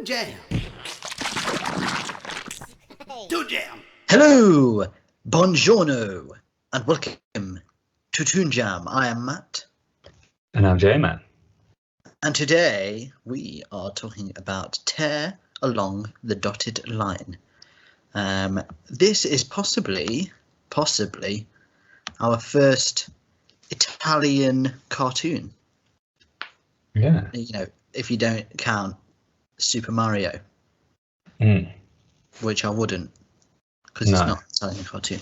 Jam. Toon Jam. Hello, buongiorno, and welcome to Toon Jam. I am Matt, And I'm J-Man. and today we are talking about Tear Along the Dotted Line. This is possibly our first Italian cartoon. Yeah. You know, if you don't count Super Mario, which I wouldn't, because it's not Italian cartoon.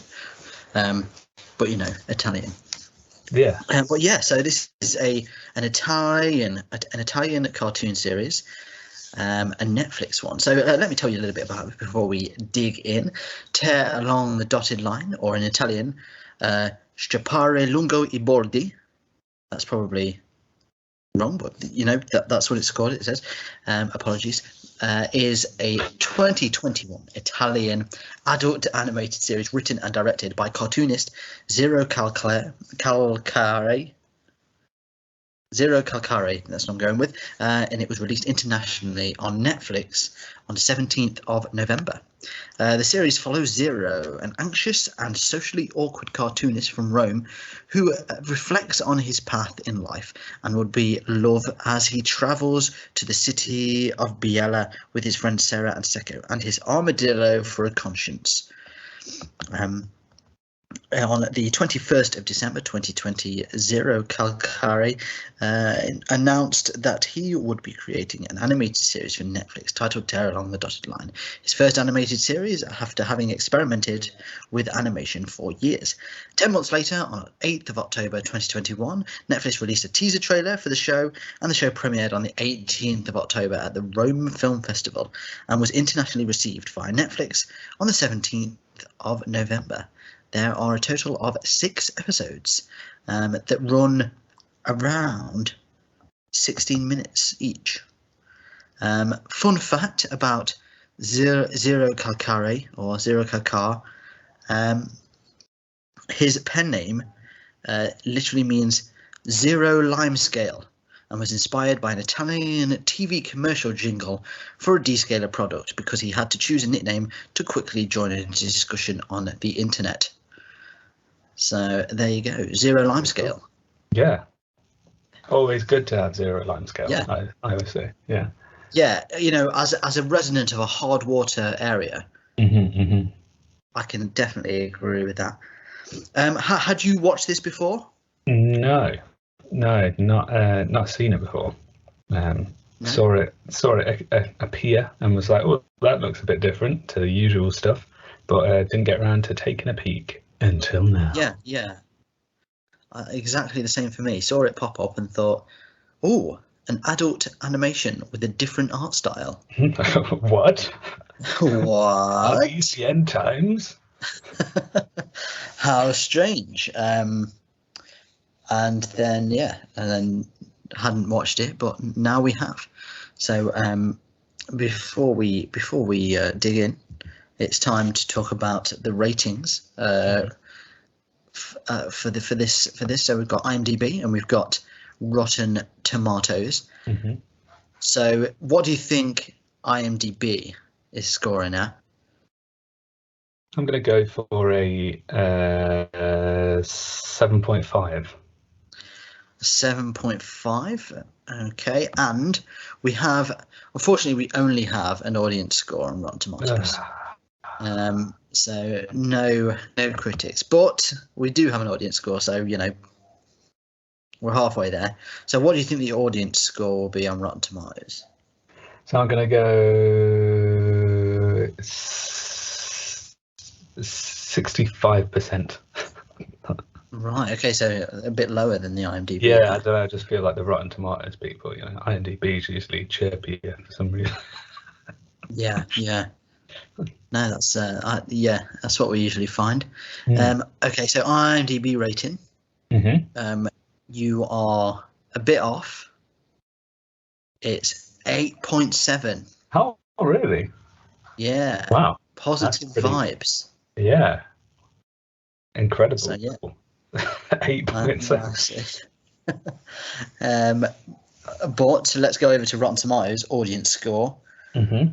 But you know, Italian. Yeah. But yeah, so this is an Italian cartoon series, a Netflix one. So let me tell you a little bit about it before we dig in. Tear Along the Dotted Line, or in Italian, Strappare lungo I bordi. That's probably wrong, but you know that's what it's called. It says, apologies. Is a 2021 Italian adult animated series written and directed by cartoonist Zero Calcare. That's what I'm going with, and it was released internationally on Netflix on the 17th of November. The series follows Zero, an anxious and socially awkward cartoonist from Rome who reflects on his path in life and would be love as he travels to the city of Biella with his friends Sarah and Secco and his armadillo for a conscience. On the 21st of December 2020, Zero Calcare announced that he would be creating an animated series for Netflix titled Tear Along the Dotted Line. His first animated series after having experimented with animation for years. 10 months later, on 8th of October 2021, Netflix released a teaser trailer for the show, and the show premiered on the 18th of October at the Rome Film Festival and was internationally received via Netflix on the 17th of November. There are a total of 6 episodes that run around 16 minutes each. Fun fact about Zero Calcare, or Zero Calcar, his pen name literally means zero lime scale and was inspired by an Italian TV commercial jingle for a descaler product because he had to choose a nickname to quickly join a discussion on the internet. So there you go, zero lime scale. Yeah. Always good to have zero lime scale. Yeah. I would say. Yeah. Yeah, you know, as a resident of a hard water area, I can definitely agree with that. Had you watched this before? No, not seen it before. No? Saw it appear and was like, oh, that looks a bit different to the usual stuff, but didn't get around to taking a peek until now. Yeah. Exactly the same for me. Saw it pop up and thought, oh, an adult animation with a different art style. What? Are What? these the end times? How strange. And then hadn't watched it, but now we have. So before we dig in, it's time to talk about the ratings for this. So we've got IMDb and we've got Rotten Tomatoes. So what do you think IMDb is scoring at? I'm going to go for a 7.5. 7.5. Okay, and we have, unfortunately, we only have an audience score on Rotten Tomatoes. So no critics, but we do have an audience score, so you know we're halfway there. So what do you think the audience score will be on Rotten Tomatoes? So I'm going to go 65%. Right. Okay. So a bit lower than the IMDb. Yeah, I don't know. I just feel like the Rotten Tomatoes people, you know, IMDb is usually chirpier for some reason. Yeah. No, that's that's what we usually find. Okay, so IMDb rating. You are a bit off. It's 8.7. Oh, really? Yeah. Wow. Positive vibes. Yeah. Incredible. So, yeah. 8.7. But let's go over to Rotten Tomatoes audience score. Mm-hmm.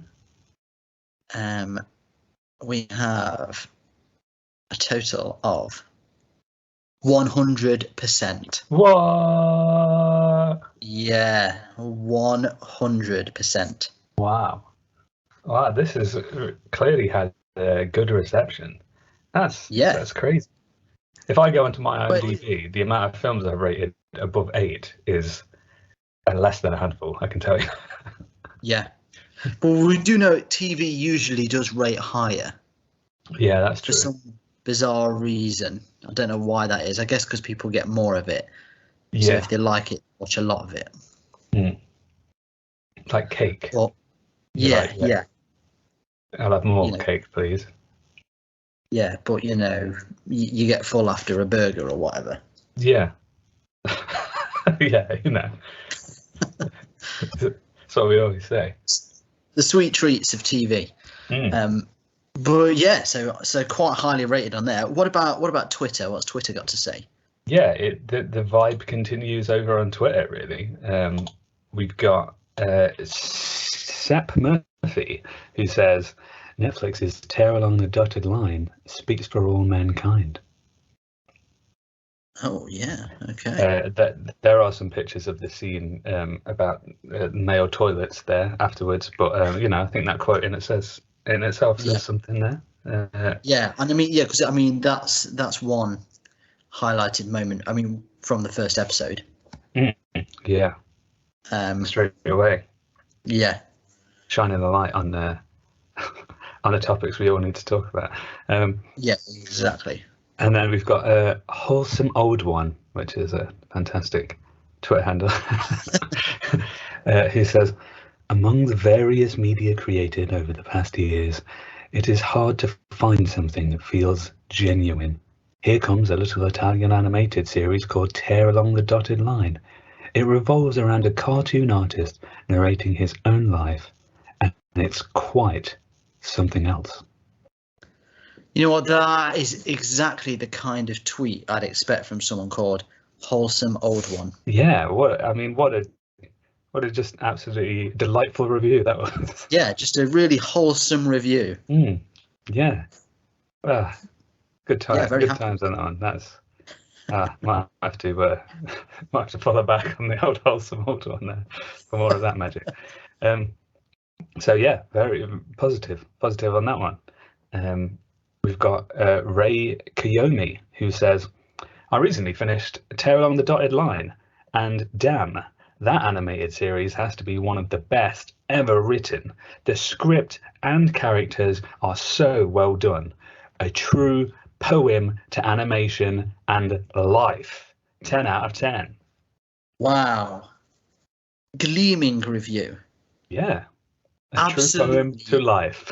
We have a total of 100%. What? Yeah, 100%. Wow. Wow, this is clearly had a good reception. That's crazy. If I go into my IMDb, the amount of films I've rated above 8 is less than a handful, I can tell you. Yeah. But we do know TV usually does rate higher. Yeah, that's For true. some bizarre reason. I don't know why that is. I guess because people get more of it. Yeah. So if they like it, watch a lot of it. Like cake. Well, yeah. I'll have more cake, please. Yeah, but you get full after a burger or whatever. Yeah. Yeah, That's what we always say. The sweet treats of TV. But yeah, so quite highly rated on there. What about Twitter? What's Twitter got to say? Yeah, the vibe continues over on Twitter, really. We've got Sepp Murphy, who says, Netflix's tear along the dotted line speaks for all mankind. Oh, yeah, okay. There are some pictures of the scene about male toilets there afterwards, but, I think that quote in itself says something there. Yeah, and because that's one highlighted moment, from the first episode. Yeah. Straight away. Yeah. Shining the light on the topics we all need to talk about. Yeah, exactly. And then we've got a wholesome old one, which is a fantastic Twitter handle. He says, among the various media created over the past years, it is hard to find something that feels genuine. Here comes a little Italian animated series called Tear Along the Dotted Line. It revolves around a cartoon artist narrating his own life, and it's quite something else. You know what? That is exactly the kind of tweet I'd expect from someone called Wholesome Old One. Yeah, what a just absolutely delightful review that was. Yeah, just a really wholesome review. Yeah. Good time. Yeah, very good happy. Times on that one. That's might have to follow back on the old wholesome old one there for more of that magic. So yeah, very positive on that one. We've got Ray Kiyomi, who says, I recently finished Tear Along the Dotted Line, and damn, that animated series has to be one of the best ever written. The script and characters are so well done. A true poem to animation and life. 10 out of 10. Wow. Gleaming review. Yeah. Absolutely. True poem to life.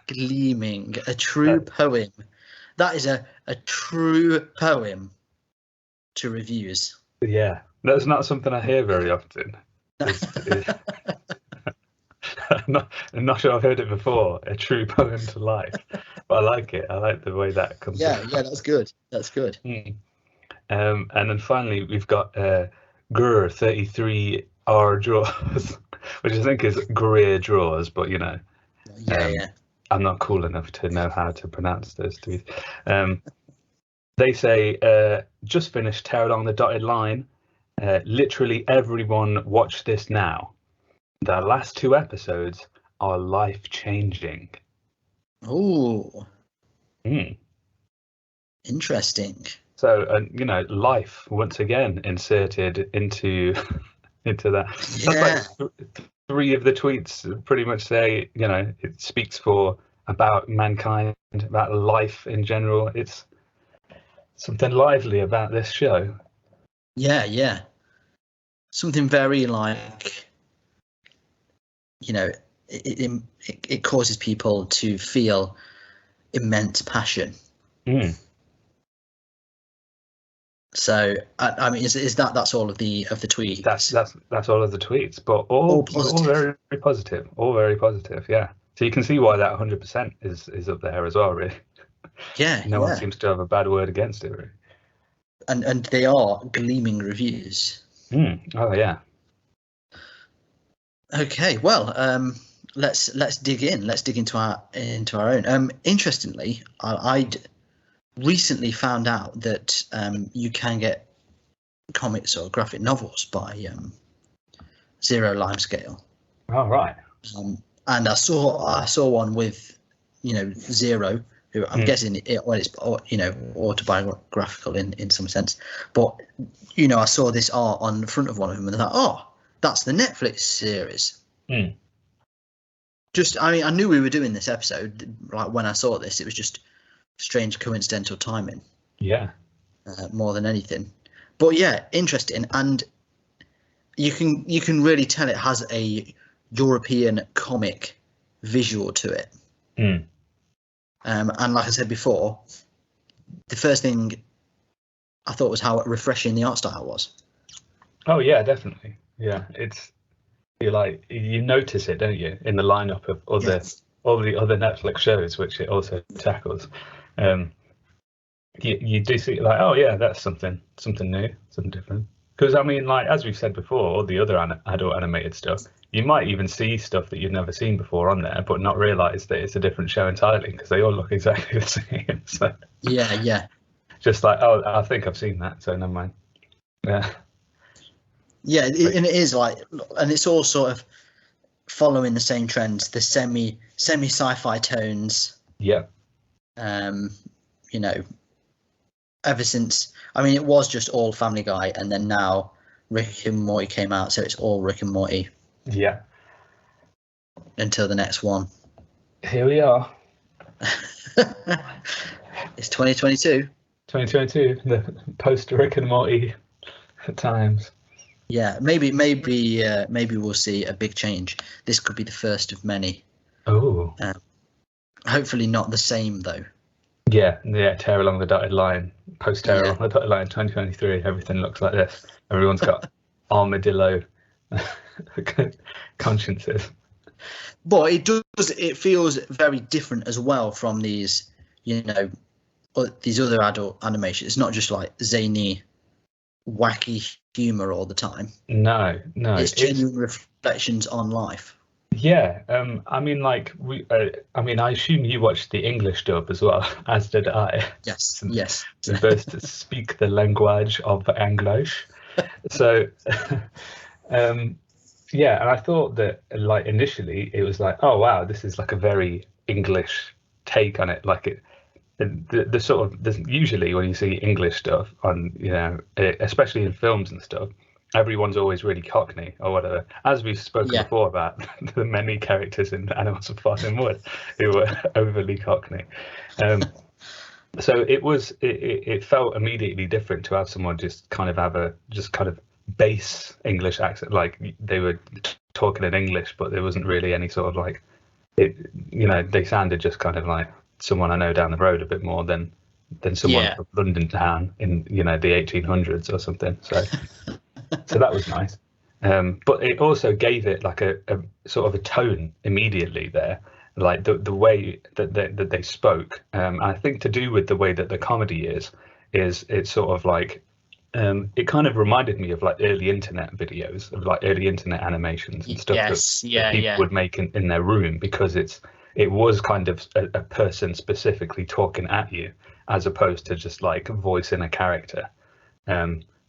Gleaming. A true poem. That is a true poem to reviews. Yeah. That's not something I hear very often. I'm not sure I've heard it before. A true poem to life. But I like it. I like the way that comes out. Yeah, that's good. And then finally, we've got Grr 33R Draws, which I think is Greer Draws, but Yeah. I'm not cool enough to know how to pronounce those two. They say, just finished Tear Along the Dotted Line. Literally everyone watch this now. The last 2 episodes are life-changing. Oh. Interesting. So, life once again inserted into that. Yeah. That's like 3 of the tweets pretty much say, it speaks about mankind, about life in general. It's something lively about this show. Yeah. Something very like, it causes people to feel immense passion. So is that's all of the tweets? That's all of the tweets, but all very, very positive. All very positive, yeah. So you can see why that 100% is up there as well, really. Yeah. No one seems to have a bad word against it, really. And they are gleaming reviews. Oh yeah. Okay, well, let's dig in. Let's dig into our own. Interestingly, I'd recently found out that you can get comics or graphic novels by Zero Limescale. Oh, right. And I saw one with, Zero, who I'm guessing it's autobiographical in some sense, but I saw this art on the front of one of them and I thought, oh, that's the Netflix series. I knew we were doing this episode. Like when I saw this, it was just strange coincidental timing. Yeah. More than anything, but yeah, interesting, and you can really tell it has a European comic visual to it. And like I said before, the first thing I thought was how refreshing the art style was. Oh yeah, definitely. Yeah, you notice it, don't you, in the lineup of all the other Netflix shows, which it also tackles. You do see like, oh yeah, that's something new, something different. Because I mean, like as we've said before, all the other adult animated stuff, you might even see stuff that you've never seen before on there, but not realise that it's a different show entirely because they all look exactly the same. So yeah. Just like, oh, I think I've seen that, so never mind. Yeah. Yeah, and it is like, and it's all sort of following the same trends, the semi sci-fi tones. Yeah. Ever since, I mean, it was just all Family Guy, and then now Rick and Morty came out, so it's all Rick and Morty. Yeah. Until the next one. Here we are. It's 2022. 2022, the post Rick and Morty times. Yeah, maybe we'll see a big change. This could be the first of many. Oh. Hopefully not the same though. Yeah, tear along the dotted line. Post tear along the dotted line 2023. Everything looks like this. Everyone's got armadillo consciences. But it feels very different as well from these, these other adult animations. It's not just like zany, wacky humor all the time. No. It's genuine reflections on life. Yeah, I mean, like I assume you watched the English dub as well, as did I. Yes. Supposed to speak the language of English, so yeah, and I thought that like initially it was like, oh wow, this is like a very English take on it, like the sort of usually when you see English stuff on, especially in films and stuff, everyone's always really Cockney or whatever, as we've spoken before about the many characters in Animals of Fire and Wood who were overly Cockney. So it felt immediately different to have someone just kind of have a base English accent, like they were talking in English, but there wasn't really any sort of like they sounded just kind of like someone I know down the road a bit more than someone from London town in the 1800s or something. So that was nice, but it also gave it like a sort of a tone immediately there, like the way that they spoke. I think to do with the way that the comedy is it's sort of like it kind of reminded me of like early internet videos, of like early internet animations and stuff that people would make in their room, because it was kind of a person specifically talking at you as opposed to just like voicing a character.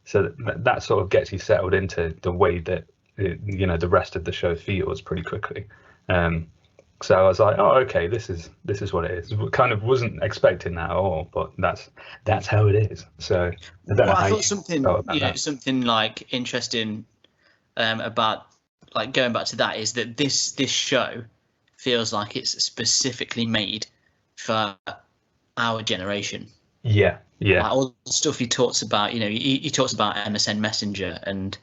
So that sort of gets you settled into the way that the rest of the show feels pretty quickly. So I was like, oh, okay, this is what it is. Kind of wasn't expecting that at all, but that's how it is. So I thought something like interesting about like going back to that is that this show feels like it's specifically made for our generation. Yeah. Like all the stuff he talks about, he talks about MSN Messenger and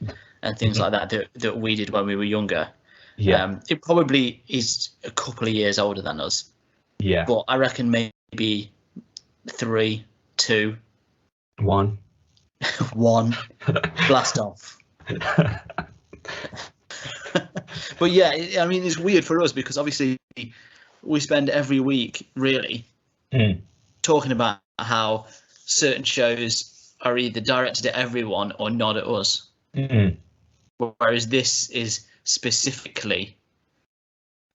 things like that we did when we were younger. Yeah. It probably is a couple of years older than us. Yeah. But I reckon maybe 3, 2, 1. Blast off. But yeah, I mean, it's weird for us because obviously we spend every week really talking about how certain shows are either directed at everyone or not at us. Whereas this is specifically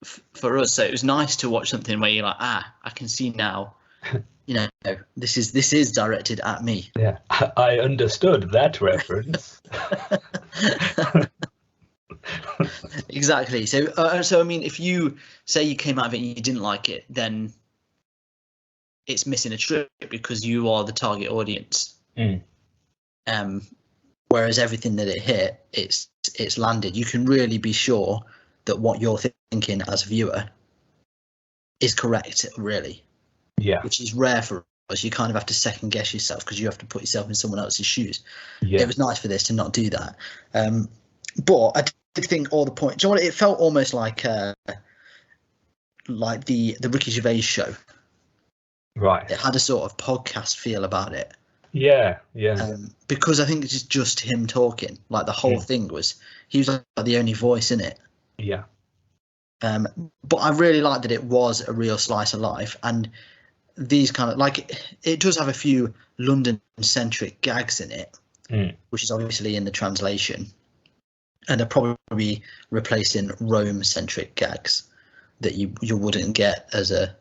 for us. So it was nice to watch something where you're like, I can see now. This is directed at me. Yeah, I understood that reference. Exactly. So I mean, if you say you came out of it and you didn't like it, then it's missing a trick because you are the target audience. Whereas everything that it hit, it's landed. You can really be sure that what you're thinking as a viewer is correct, really. Yeah. Which is rare for us. You kind of have to second guess yourself because you have to put yourself in someone else's shoes. Yeah. It was nice for this to not do that. But I did think all the points. Do you know what? It felt almost like the Ricky Gervais show. Right. It had a sort of podcast feel about it. Yeah. Because I think it's just him talking. Like the whole thing he was like the only voice in it. Yeah. But I really liked that it was a real slice of life, and these kind of it does have a few London-centric gags in it, which is obviously in the translation, and they're probably replacing Rome-centric gags that you wouldn't get as a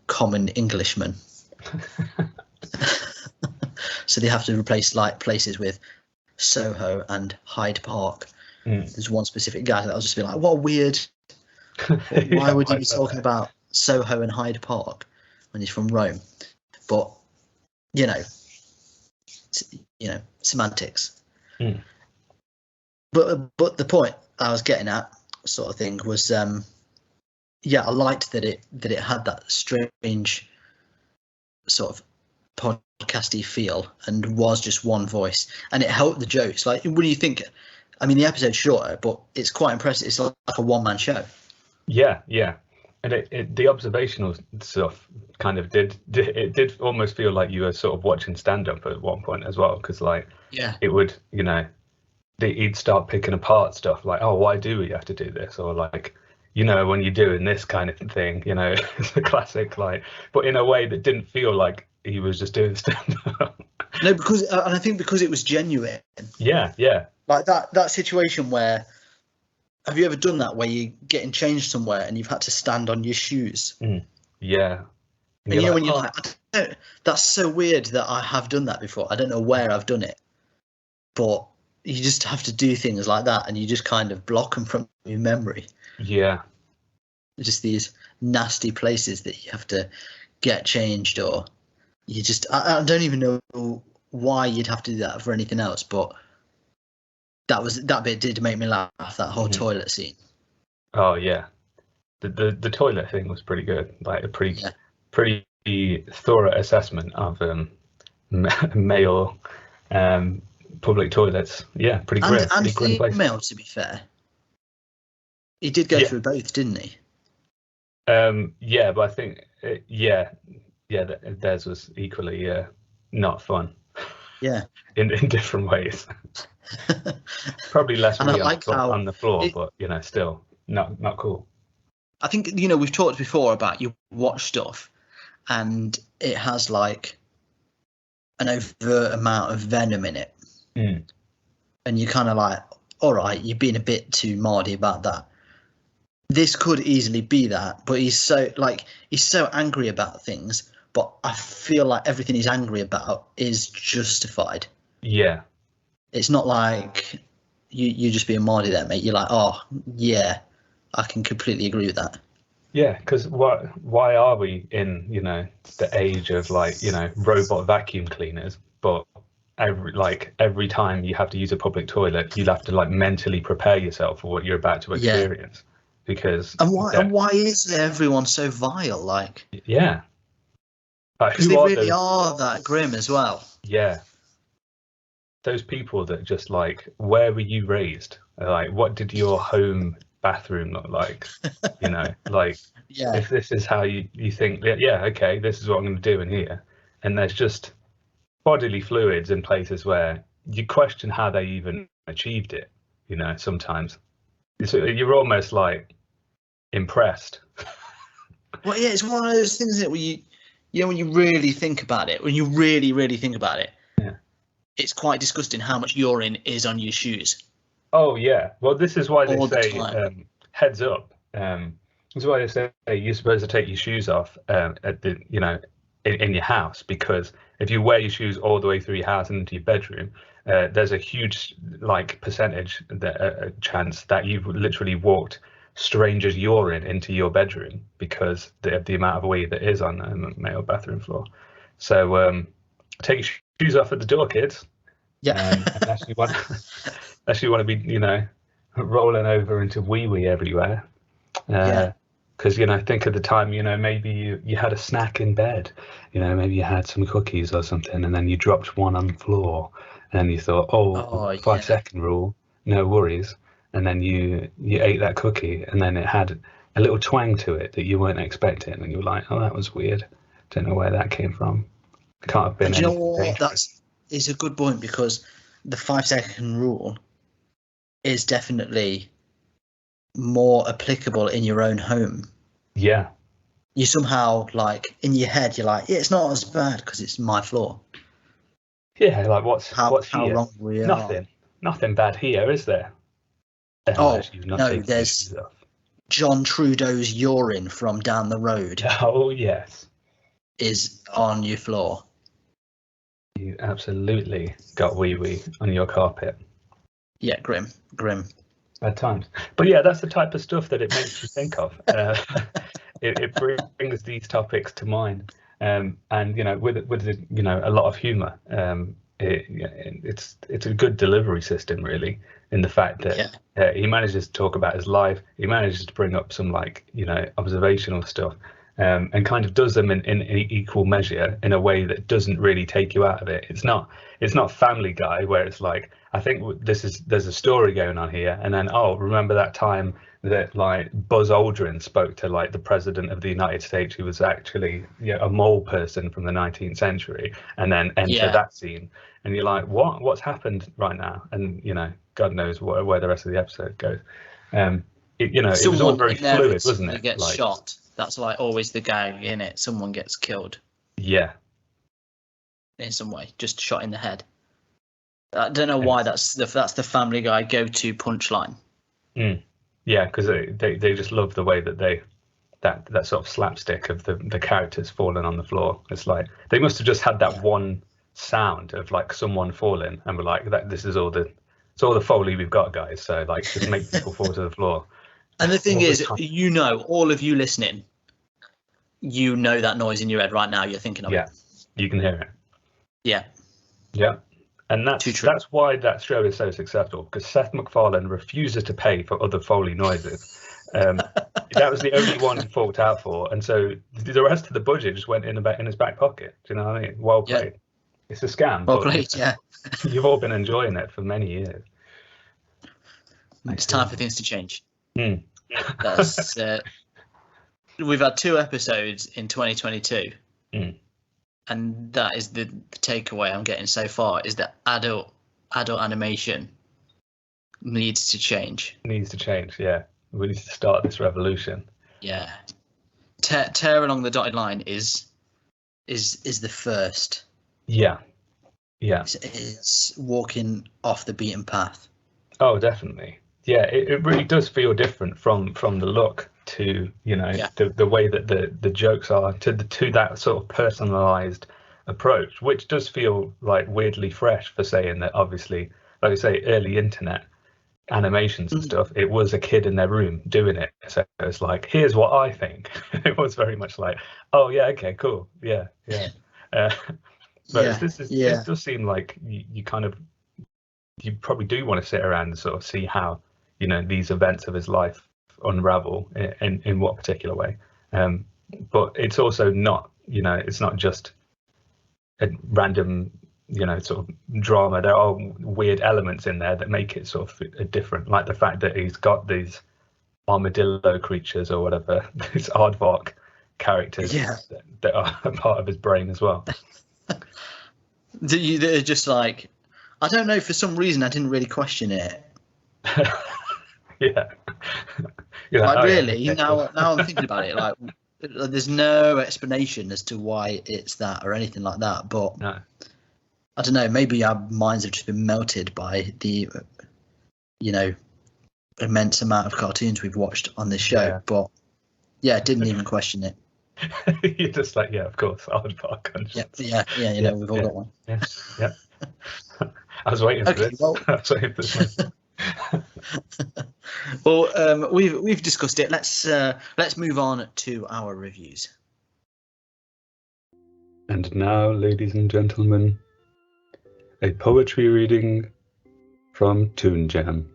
common Englishman. So they have to replace places with Soho and Hyde Park. There's one specific guy that I'll just be like, what weird. Why would you be talking about Soho and Hyde Park when he's from Rome? But semantics. But the point I was getting at, sort of thing, was I liked that it had that strange sort of podcasty feel and was just one voice, and it helped the jokes. Like, what do you think? I mean, the episode's shorter, but it's quite impressive. It's like a one-man show. Yeah, and the observational stuff kind of did almost feel like you were sort of watching stand-up at one point as well, because it would he'd start picking apart stuff like, oh, why do we have to do this, or like, when you're doing this kind of thing, it's a classic, but in a way that didn't feel like he was just doing stand-up. No, because and I think because it was genuine. Yeah. Like that situation where, have you ever done that where you're getting changed somewhere and you've had to stand on your shoes? Yeah. And when you're like, that's so weird that I have done that before. I don't know where I've done it, but you just have to do things like that, and you just kind of block them from your memory. Yeah. Just these nasty places that you have to get changed, or you just, I don't even know why you'd have to do that for anything else, but that bit did make me laugh, that whole toilet scene. Oh yeah, the toilet thing was pretty good, like a pretty thorough assessment of male public toilets. Yeah, pretty great. And pretty female, to be fair. He did go through both, didn't he? Yeah, but I think theirs was equally not fun. Yeah. in different ways. Probably less really on the floor, but still not cool. I think we've talked before about you watch stuff and it has like an overt amount of venom in it, and you're kind of like, all right, you're being a bit too mardy about that. This could easily be that, but he's so angry about things, but I feel like everything he's angry about is justified. Yeah. It's not like you just being mardy there, mate. You're like, oh, yeah, I can completely agree with that. Yeah, because why are we in, the age of robot vacuum cleaners, but every time you have to use a public toilet, you'll have to mentally prepare yourself for what you're about to experience. Yeah. Because why is everyone so vile? Yeah. Because they really are that grim as well. Yeah. Those people that just where were you raised? What did your home bathroom look like? Yeah. If this is how you think, okay, this is what I'm going to do in here. And there's just bodily fluids in places where you question how they even achieved it, sometimes. So you're almost impressed. Well, yeah, it's one of those things that when you really think about it, when you really, really think about it, it's quite disgusting how much urine is on your shoes. Oh yeah. Well, this is why they say heads up That's why they say you're supposed to take your shoes off at the in your house, because if you wear your shoes all the way through your house and into your bedroom, there's a huge percentage chance that you've literally walked strangers' urine into your bedroom because of the amount of wee that is on the male bathroom floor. So take your shoes off at the door, kids. Yeah. Unless you want to be, rolling over into wee everywhere. Yeah. Because think of the time, maybe you had a snack in bed, maybe you had some cookies or something, and then you dropped one on the floor, and you thought, Oh, 5-second rule, no worries, and then you ate that cookie, and then it had a little twang to it that you weren't expecting, and you were like, oh, that was weird, don't know where that came from. It can't have been. And you know what? It's a good point, because the 5-second rule is definitely more applicable in your own home. Yeah. You somehow, in your head, you're like, yeah, it's not as bad because it's my floor. Yeah, like what's how here? Wrong we are. Nothing bad here, is there? No, there's John Trudeau's urine from down the road. Oh yes, is on your floor. You absolutely got wee on your carpet. Yeah, grim. At times, but yeah, that's the type of stuff that it makes you think of. It brings these topics to mind, and with a lot of humour. It's a good delivery system, really, in the fact that he manages to talk about his life. He manages to bring up some observational stuff, and kind of does them in equal measure in a way that doesn't really take you out of it. It's not Family Guy, where it's like, I think there's a story going on here, and then remember that time that Buzz Aldrin spoke to the president of the United States, who was actually a mole person from the 19th century, and then enter that scene, and you're like, what's happened right now? And God knows where the rest of the episode goes. It was all very fluid, wasn't it? Gets shot. That's always the gag in it. Someone gets killed. Yeah. In some way, just shot in the head. I don't know why that's the Family Guy go-to punchline. Yeah, because they just love the way that that sort of slapstick of the characters falling on the floor. It's like they must have just had that one sound of someone falling, and we're like, this is all the Foley we've got, guys. So just make people fall to the floor. And the thing is, all of you listening, that noise in your head right now. You're thinking of it. Yeah, you can hear it. Yeah. And that's why that show is so successful, because Seth MacFarlane refuses to pay for other Foley noises. That was the only one he forked out for, and so the rest of the budget just went in his back pocket. Do you know what I mean? Well played. Yeah. It's a scam. Well played. Yeah. You've all been enjoying it for many years. It's time for things to change. That's we've had 2 episodes in 2022. And that is the takeaway I'm getting so far, is that adult animation needs to change. Yeah. We need to start this revolution. Yeah. Tear Along the Dotted Line is the first. Yeah. It's walking off the beaten path. Oh, definitely. Yeah, it really does feel different from the look to the way that the jokes are to that sort of personalized approach, which does feel weirdly fresh for saying that. Obviously, like I say, early internet animations and stuff, it was a kid in their room doing it, so it's like, here's what I think. It was very much like, oh yeah, okay, cool, yeah. But this does seem like you probably do want to sit around and sort of see how these events of his life unravel in what particular way, but it's also not it's not just a random sort of drama. There are weird elements in there that make it sort of different, like the fact that he's got these armadillo creatures or whatever, these aardvark characters that are a part of his brain as well. They're just I don't know, for some reason I didn't really question it. Yeah. Really? Now I'm thinking about it. There's no explanation as to why it's that or anything like that. But no. I don't know. Maybe our minds have just been melted by the, immense amount of cartoons we've watched on this show, Yeah. but yeah, didn't even question it. You're just like, yeah, of course, I'd put conscience. Yeah, you know, we've all got one. Yeah. I was waiting for Okay, this. well, I was waiting for this moment. well, we've discussed it. Let's move on to our reviews. And now, ladies and gentlemen, a poetry reading from Toon Jam.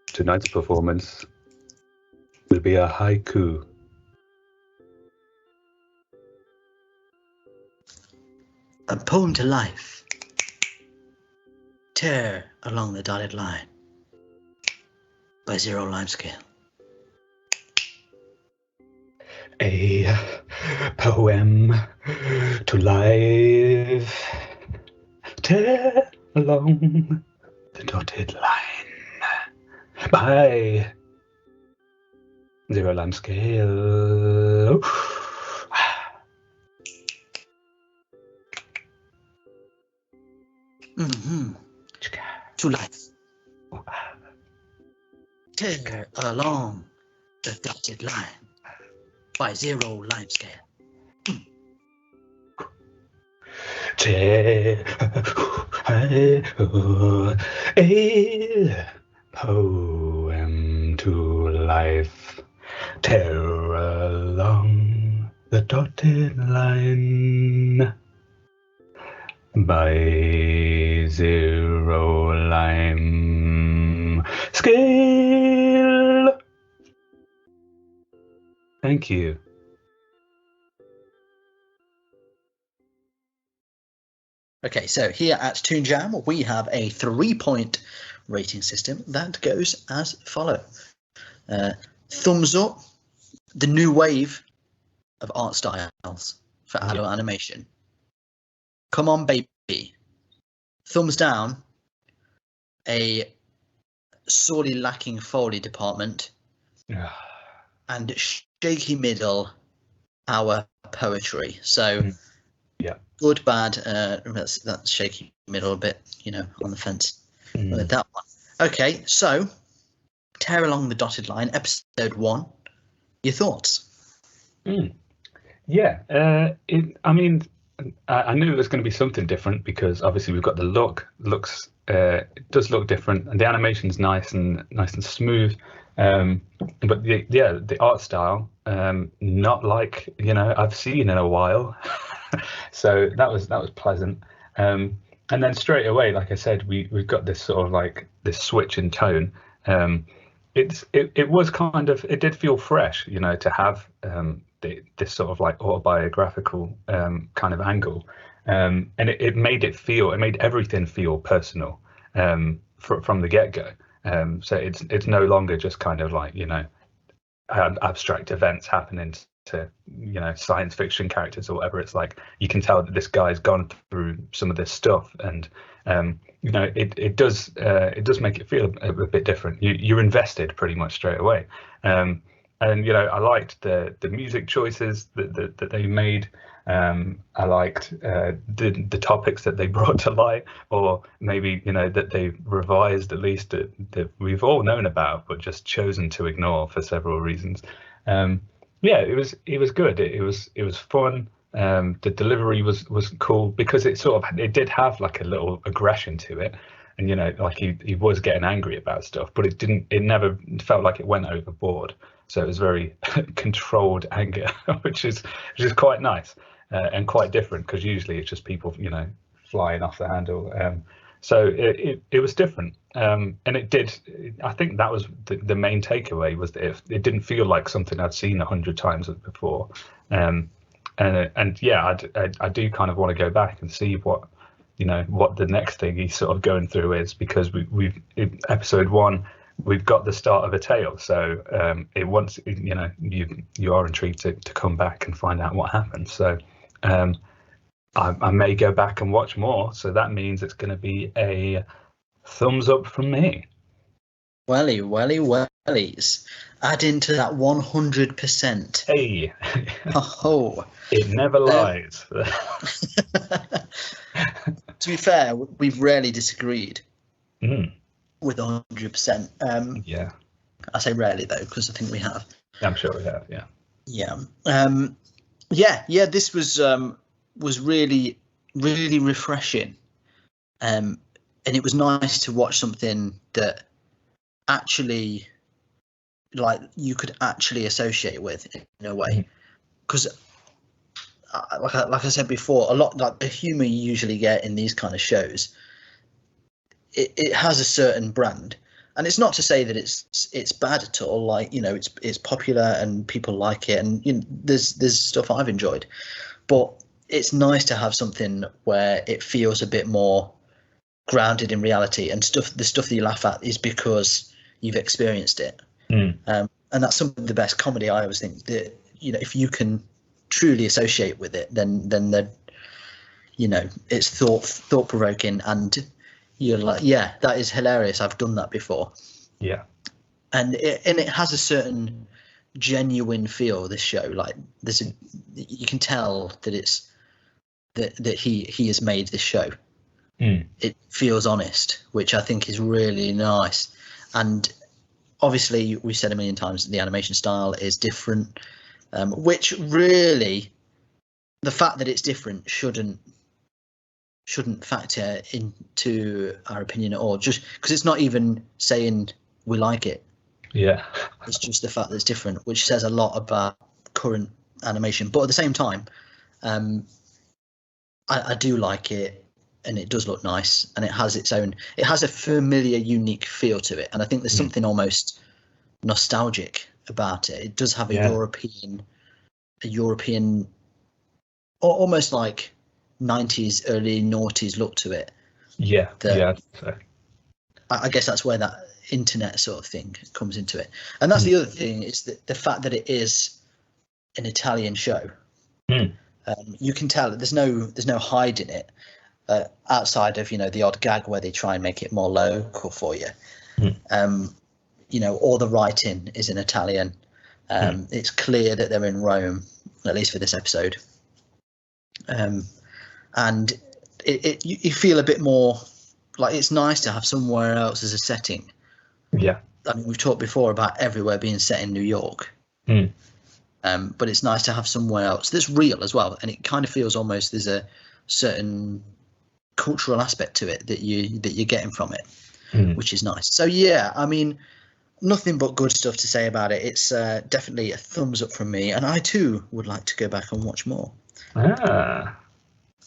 Tonight's performance will be a haiku. A poem to life. Tear along the dotted line by Zero Lime Scale. A poem to life. Tear along the dotted line by Zero Lime Scale. To life. Tear along the dotted line by Zero Lime Scale. Tear a poem to life. Tear along the dotted line by Zero Lime Scale. Thank you. Okay, so here at Toon Jam, we have a 3-point rating system that goes as follows. Thumbs up, the new wave of art styles for adult animation. Come on, baby. Thumbs down, a sorely lacking Foley department. And shaky middle, our poetry. So good, bad. That's shaky middle a bit, you know, on the fence with that one. Okay, so Tear Along the Dotted Line, episode 1. Your thoughts? Yeah, I mean, I knew it was going to be something different because obviously we've got the look. It does look different, and the animation's nice and smooth. But the art style, not like, you know, I've seen in a while. So that was pleasant. And then straight away, like I said, we've got this sort of like this switch in tone. It was kind of, it did feel fresh, you know, to have this sort of like autobiographical kind of angle, and it made everything feel personal from the get-go. So it's no longer just kind of like, you know, abstract events happening to, you know, science fiction characters or whatever. It's like you can tell that this guy's gone through some of this stuff, and you know, it does make it feel a bit different. You're invested pretty much straight away. And you know, I liked the music choices that they made. I liked the topics that they brought to light, or maybe, you know, that they revised, at least that we've all known about but just chosen to ignore for several reasons. Yeah, it was good. It was fun. The delivery was cool because it did have like a little aggression to it, and, you know, like he was getting angry about stuff, but it never felt like it went overboard. So it was very controlled anger, which is quite nice and quite different, because usually it's just people, you know, flying off the handle. So it was different, and I think that was the main takeaway, was that it didn't feel like something I'd seen 100 times before. And yeah, I do kind of want to go back and see what the next thing he's sort of going through is, because we've in episode 1 we've got the start of a tale, so you know, you are intrigued to come back and find out what happens. So I may go back and watch more, so that means it's going to be a thumbs up from me. Wellies. Add into that 100%. Hey. Oh. It never lies. To be fair, we've rarely disagreed with 100%. Yeah. I say rarely though, because I think we have. I'm sure we have. Yeah. Yeah. This was really, really refreshing, and it was nice to watch something that actually, like, you could actually associate with in a way, because. Like I said before, a lot like the humor you usually get in these kind of shows, it has a certain brand, and it's not to say that it's bad at all. Like, you know, it's popular and people like it, and, you know, there's stuff I've enjoyed, but it's nice to have something where it feels a bit more grounded in reality, and the stuff that you laugh at is because you've experienced it. And that's some of the best comedy. I always think that, you know, if you can truly associate with it, then you know, it's thought provoking, and you're like, yeah, that is hilarious, I've done that before. Yeah. And it has a certain genuine feel, this show. Like, you can tell that it's that he has made this show. It feels honest, which I think is really nice. And obviously, we said a million times, the animation style is different. Which really, the fact that it's different shouldn't factor into our opinion at all. Just because it's not even saying we like it. Yeah. It's just the fact that it's different, which says a lot about current animation. But at the same time, I do like it, and it does look nice, and it has a familiar, unique feel to it. And I think there's something almost nostalgic about it. It does have a European, or almost like 90s, early noughties look to it. Yeah. I guess that's where that internet sort of thing comes into it. And that's the other thing, is that the fact that it is an Italian show. You can tell that there's no hiding it, outside of, you know, the odd gag where they try and make it more local for you. You know, all the writing is in Italian. It's clear that they're in Rome, at least for this episode. And you feel a bit more like it's nice to have somewhere else as a setting. Yeah. I mean, we've talked before about everywhere being set in New York. But it's nice to have somewhere else that's real as well. And it kind of feels almost there's a certain cultural aspect to it that you're getting from it, which is nice. So yeah, I mean, nothing but good stuff to say about it. It's definitely a thumbs up from me, and I too would like to go back and watch more. So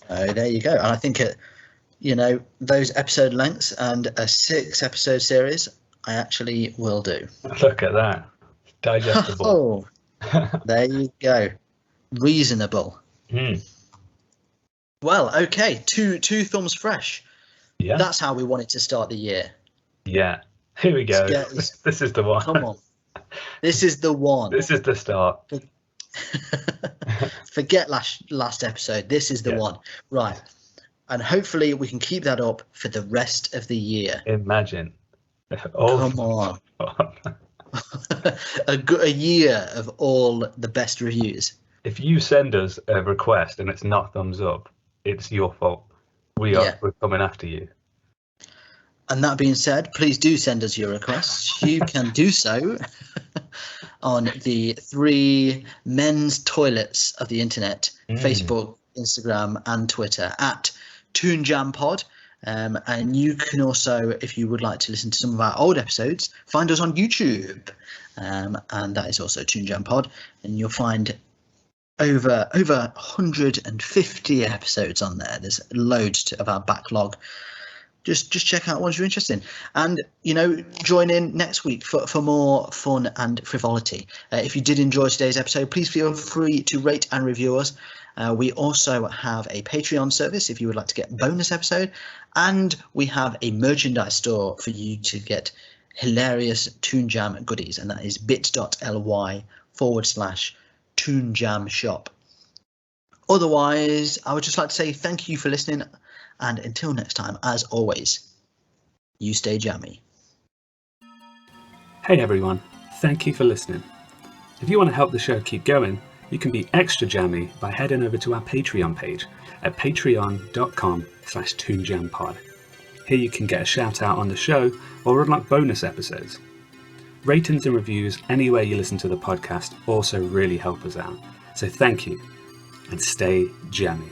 there you go. And I think you know, those episode lengths and a 6-episode series, I actually will do. Look at that. Digestible. There you go. Reasonable. Well, okay. Two thumbs fresh. Yeah. That's how we wanted to start the year. Yeah. Here we go. This is the one. Come on. This is the one. This is the start. Forget last episode. This is the one. Right. And hopefully we can keep that up for the rest of the year. Imagine. Come on. a year of all the best reviews. If you send us a request and it's not thumbs up, it's your fault. We're coming after you. And that being said, please do send us your requests. You can do so on the 3 men's toilets of the internet, Facebook, Instagram, and Twitter at Toon Jam Pod. And you can also, if you would like to listen to some of our old episodes, find us on YouTube. And that is also Toon Jam Pod. And you'll find over 150 episodes on there. There's loads of our backlog. Just check out ones you're interested in, and, you know, join in next week for more fun and frivolity. If you did enjoy today's episode, please feel free to rate and review us. We also have a Patreon service if you would like to get a bonus episode, and we have a merchandise store for you to get hilarious Toon Jam goodies, and that is bit.ly/Toon Jam shop. Otherwise, I would just like to say thank you for listening. And until next time, as always, you stay jammy. Hey everyone, thank you for listening. If you want to help the show keep going, you can be extra jammy by heading over to our Patreon page at patreon.com/toonjampod. Here you can get a shout out on the show or unlock bonus episodes. Ratings and reviews anywhere you listen to the podcast also really help us out. So thank you, and stay jammy.